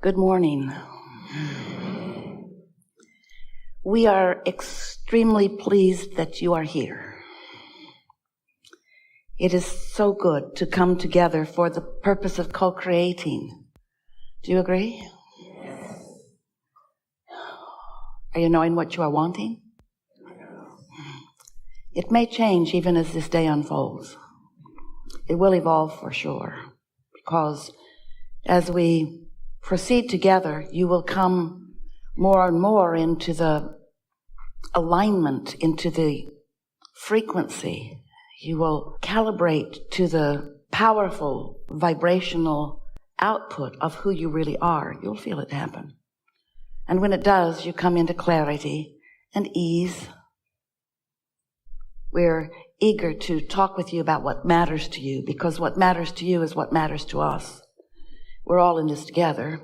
Good morning. We are extremely pleased that you are here. It is so good to come together for the purpose of co-creating. Do you agree? Yes. Are you knowing what you are wanting? It may change even as this day unfolds. It will evolve for sure, because as we proceed together, you will come more and more into the alignment, into the frequency. You will calibrate to the powerful vibrational output of who you really are. You'll feel it happen. And when it does, you come into clarity and ease. We're eager to talk with you about what matters to you, because what matters to you is what matters to us. We're all in this together.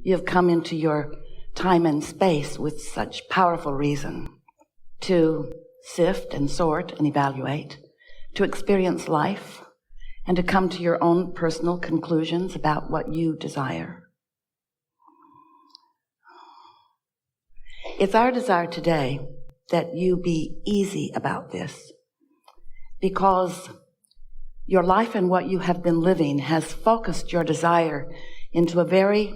You have come into your time and space with such powerful reason to sift and sort and evaluate, to experience life, and to come to your own personal conclusions about what you desire. It's our desire today that you be easy about this, because your life and what you have been living has focused your desire into a very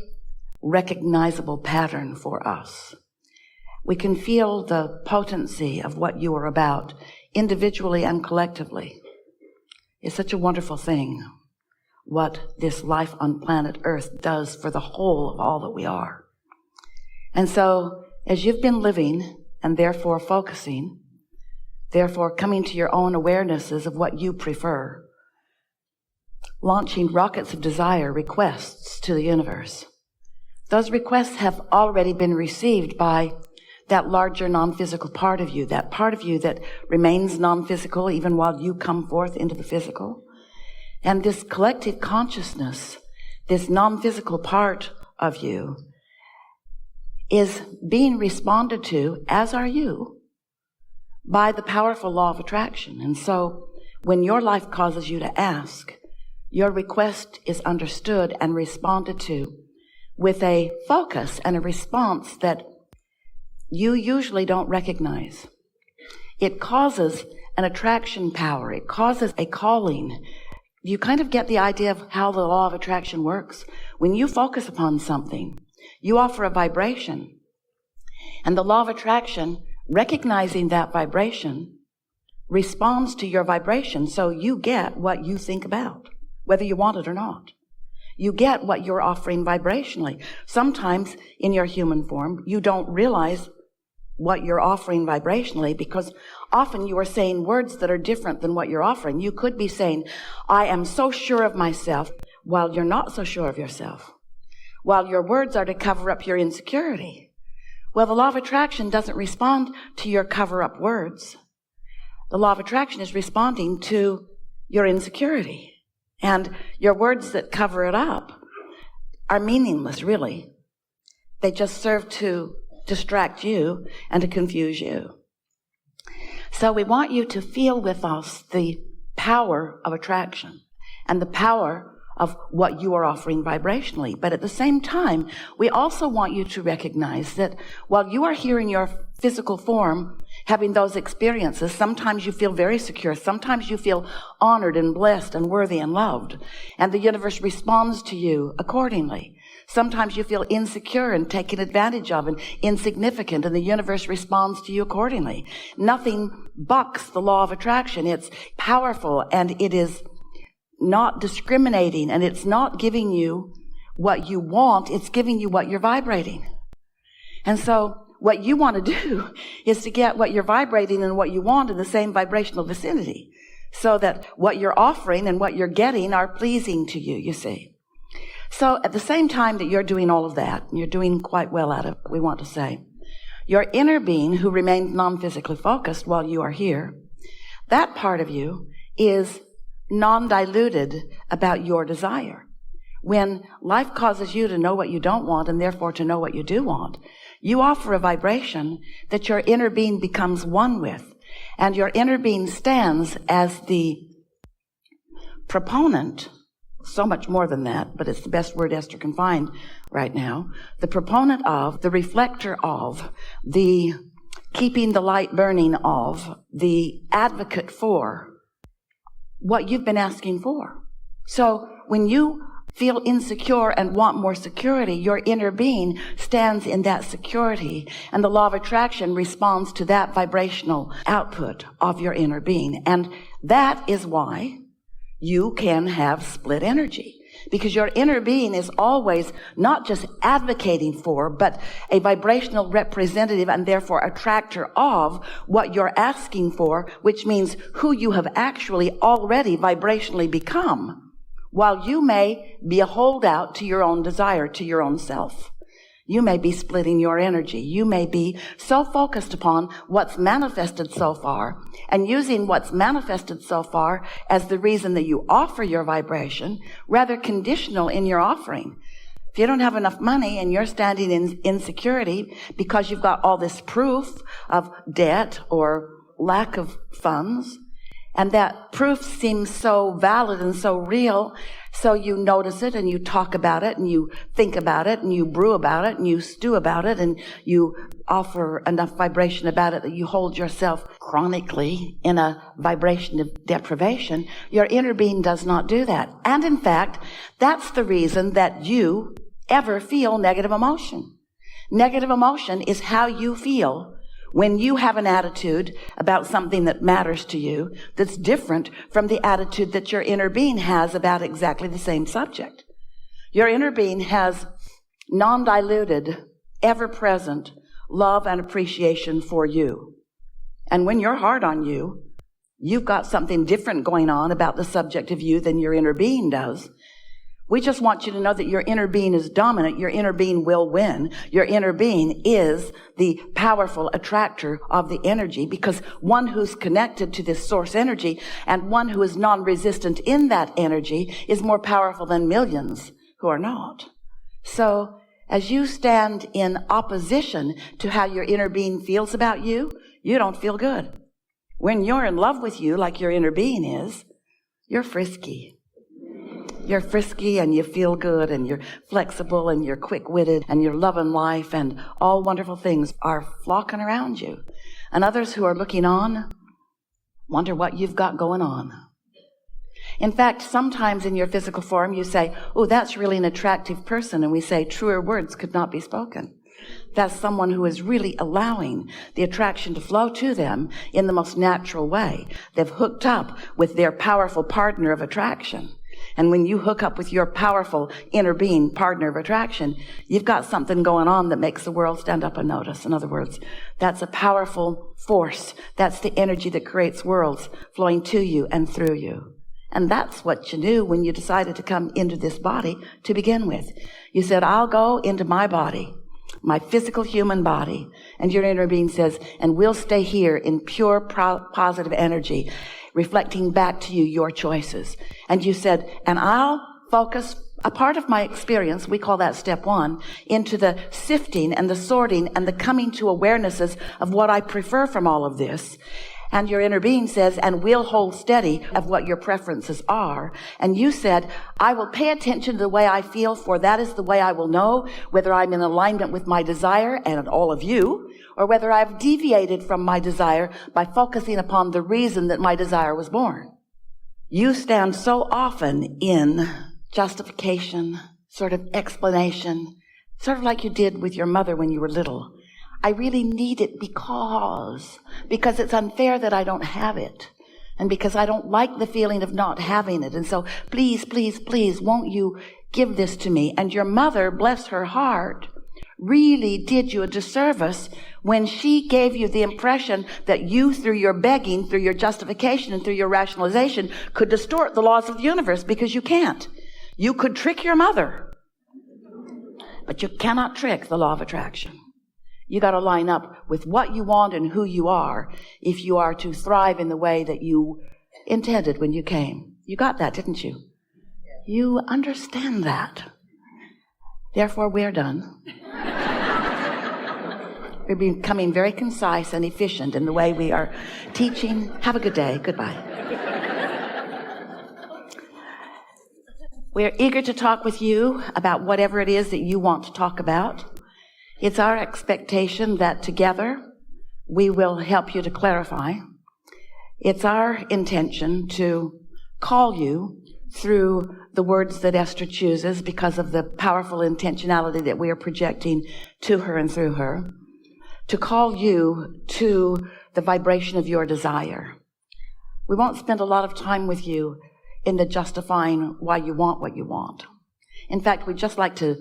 recognizable pattern for us. We can feel the potency of what you are about, individually and collectively. It's such a wonderful thing what this life on planet Earth does for the whole of all that we are. And so, as you've been living and therefore focusing, therefore coming to your own awarenesses of what you prefer, launching rockets of desire, requests to the universe. Those requests have already been received by that larger non-physical part of you, that part of you that remains non-physical even while you come forth into the physical. And this collective consciousness, this non-physical part of you, is being responded to, as are you, by the powerful law of attraction. And so when your life causes you to ask, your request is understood and responded to with a focus and a response that you usually don't recognize. It causes an attraction power. It causes a calling. You kind of get the idea of how the law of attraction works. When you focus upon something, you offer a vibration. And the law of attraction, recognizing that vibration, responds to your vibration. So you get what you think about, whether you want it or not. You get what you're offering vibrationally. Sometimes in your human form, you don't realize what you're offering vibrationally, because often you are saying words that are different than what you're offering. You could be saying, I am so sure of myself, while you're not so sure of yourself, while your words are to cover up your insecurity. Well, the law of attraction doesn't respond to your cover-up words. The law of attraction is responding to your insecurity. And your words that cover it up are meaningless, really. They just serve to distract you and to confuse you. So we want you to feel with us the power of attraction and the power of what you are offering vibrationally. But at the same time, we also want you to recognize that while you are here in your physical form, having those experiences, sometimes you feel very secure. Sometimes you feel honored and blessed and worthy and loved. And the universe responds to you accordingly. Sometimes you feel insecure and taken advantage of and insignificant, and the universe responds to you accordingly. Nothing bucks the law of attraction. It's powerful, and it is not discriminating, and it's not giving you what you want. It's giving you what you're vibrating. And so what you want to do is to get what you're vibrating and what you want in the same vibrational vicinity, so that what you're offering and what you're getting are pleasing to you, you see. So at the same time that you're doing all of that, and you're doing quite well at it, we want to say, your inner being, who remains non-physically focused while you are here, that part of you is non-diluted about your desire. When life causes you to know what you don't want and therefore to know what you do want, you offer a vibration that your inner being becomes one with. And your inner being stands as the proponent so much more than that, but it's the best word Esther can find right now. The proponent of, the reflector of, the keeping the light burning of, the advocate for what you've been asking for. So when you feel insecure and want more security, your inner being stands in that security, and the law of attraction responds to that vibrational output of your inner being. And that is why you can have split energy, because your inner being is always not just advocating for, but a vibrational representative and therefore attractor of what you're asking for, which means who you have actually already vibrationally become. While you may be a holdout to your own desire, to your own self, you may be splitting your energy. You may be so focused upon what's manifested so far and using what's manifested so far as the reason that you offer your vibration, rather conditional in your offering. If you don't have enough money and you're standing in insecurity because you've got all this proof of debt or lack of funds, and that proof seems so valid and so real, so you notice it and you talk about it and you think about it and you brew about it and you stew about it and you offer enough vibration about it that you hold yourself chronically in a vibration of deprivation. Your inner being does not do that. And in fact, that's the reason that you ever feel negative emotion. Negative emotion is how you feel when you have an attitude about something that matters to you that's different from the attitude that your inner being has about exactly the same subject. Your inner being has non-diluted, ever-present love and appreciation for you. And when you're hard on you, you've got something different going on about the subject of you than your inner being does. We just want you to know that your inner being is dominant. Your inner being will win. Your inner being is the powerful attractor of the energy, because one who's connected to this source energy and one who is non-resistant in that energy is more powerful than millions who are not. So as you stand in opposition to how your inner being feels about you, you don't feel good. When you're in love with you, like your inner being is, you're frisky. You're frisky and you feel good and you're flexible and you're quick-witted and you're loving life, and all wonderful things are flocking around you. And others who are looking on wonder what you've got going on. In fact, sometimes in your physical form you say, oh, that's really an attractive person. And we say truer words could not be spoken. That's someone who is really allowing the attraction to flow to them in the most natural way. They've hooked up with their powerful partner of attraction. And when you hook up with your powerful inner being partner of attraction, you've got something going on that makes the world stand up and notice. In other words, that's a powerful force. That's the energy that creates worlds flowing to you and through you. And that's what you knew when you decided to come into this body to begin with. You said, I'll go into my body, my physical human body. And your inner being says, and we'll stay here in pure positive energy, reflecting back to you your choices. And you said, and I'll focus a part of my experience, we call that step one, into the sifting and the sorting and the coming to awarenesses of what I prefer from all of this. And your inner being says, and we'll hold steady of what your preferences are. And you said, I will pay attention to the way I feel, for that is the way I will know whether I'm in alignment with my desire and all of you, or whether I've deviated from my desire by focusing upon the reason that my desire was born. You stand so often in justification, sort of explanation, sort of like you did with your mother when you were little. I really need it because it's unfair that I don't have it, and because I don't like the feeling of not having it. And so please, please, please, won't you give this to me? And your mother, bless her heart, really did you a disservice when she gave you the impression that you, through your begging, through your justification, and through your rationalization, could distort the laws of the universe, because you can't. You could trick your mother, but you cannot trick the law of attraction. You got to line up with what you want and who you are if you are to thrive in the way that you intended when you came. You got that, didn't you? You understand that. Therefore, we're done. We're becoming very concise and efficient in the way we are teaching. Have a good day. Goodbye. We're eager to talk with you about whatever it is that you want to talk about. It's our expectation that together we will help you to clarify. It's our intention to call you through the words that Esther chooses because of the powerful intentionality that we are projecting to her and through her, to call you to the vibration of your desire. We won't spend a lot of time with you in the justifying why you want what you want. In fact, we'd just like to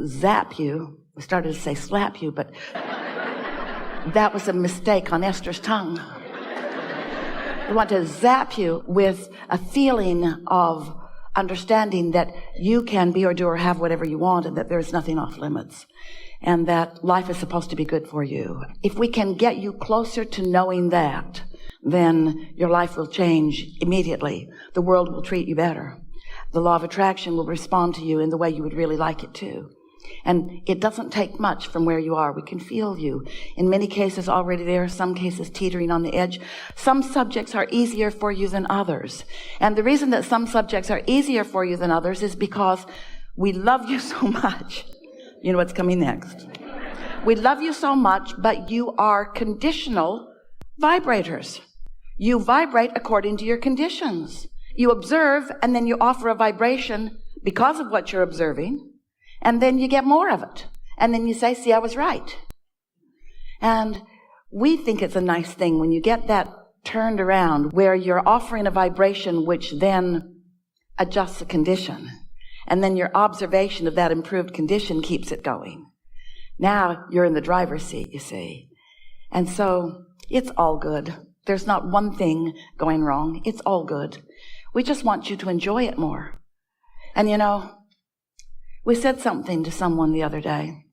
zap you. We started to say slap you, but that was a mistake on Esther's tongue. We want to zap you with a feeling of understanding that you can be or do or have whatever you want, and that there's nothing off limits, and that life is supposed to be good for you. If we can get you closer to knowing that, then your life will change immediately. The world will treat you better. The law of attraction will respond to you in the way you would really like it to. And it doesn't take much from where you are. We can feel you. In many cases already there, some cases teetering on the edge. Some subjects are easier for you than others. And the reason that some subjects are easier for you than others is because we love you so much. You know what's coming next. We love you so much, but you are conditional vibrators. You vibrate according to your conditions. You observe, and then you offer a vibration because of what you're observing. And then you get more of it. And then you say, see, I was right. And we think it's a nice thing when you get that turned around where you're offering a vibration which then adjusts the condition. And then your observation of that improved condition keeps it going. Now you're in the driver's seat, you see. And so it's all good. There's not one thing going wrong. It's all good. We just want you to enjoy it more. And you know, we said something to someone the other day.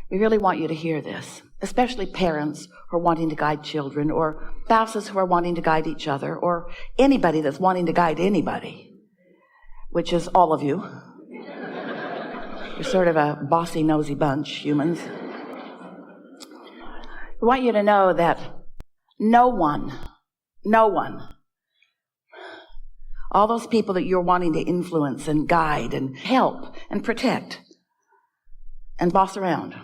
We really want you to hear this, especially parents who are wanting to guide children, or spouses who are wanting to guide each other, or anybody that's wanting to guide anybody, which is all of you. You're sort of a bossy, nosy bunch, humans. We want you to know that no one, all those people that you're wanting to influence and guide and help and protect and boss around,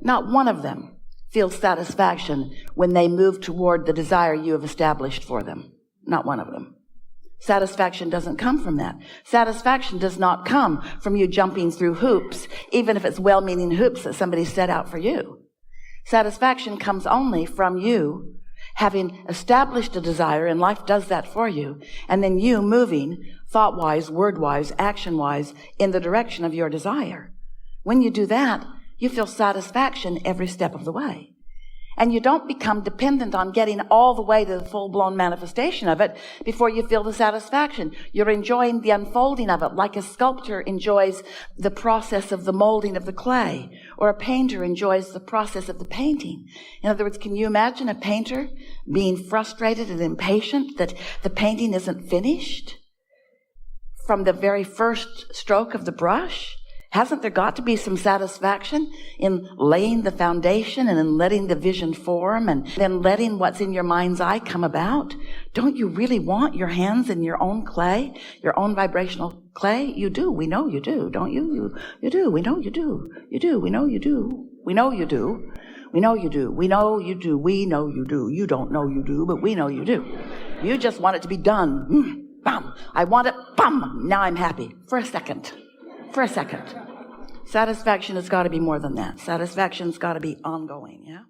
not one of them feels satisfaction when they move toward the desire you have established for them. Not one of them. Satisfaction doesn't come from that. Satisfaction does not come from you jumping through hoops, even if it's well-meaning hoops that somebody set out for you. Satisfaction comes only from you having established a desire, and life does that for you, and then you moving thought-wise, word-wise, action-wise in the direction of your desire. When you do that, you feel satisfaction every step of the way. And you don't become dependent on getting all the way to the full-blown manifestation of it before you feel the satisfaction. You're enjoying the unfolding of it like a sculptor enjoys the process of the molding of the clay, or a painter enjoys the process of the painting. In other words, can you imagine a painter being frustrated and impatient that the painting isn't finished from the very first stroke of the brush? Hasn't there got to be some satisfaction in laying the foundation and in letting the vision form and then letting what's in your mind's eye come about? Don't you really want your hands in your own clay, your own vibrational clay? You do. We know you do, don't you? You do. We know you do. You do. We know you do. We know you do. We know you do. We know you do. We know you do. You don't know you do, but we know you do. You just want it to be done. Bam. I want it. Bam. Now I'm happy. For a second. Satisfaction has got to be more than that. Satisfaction's got to be ongoing, yeah?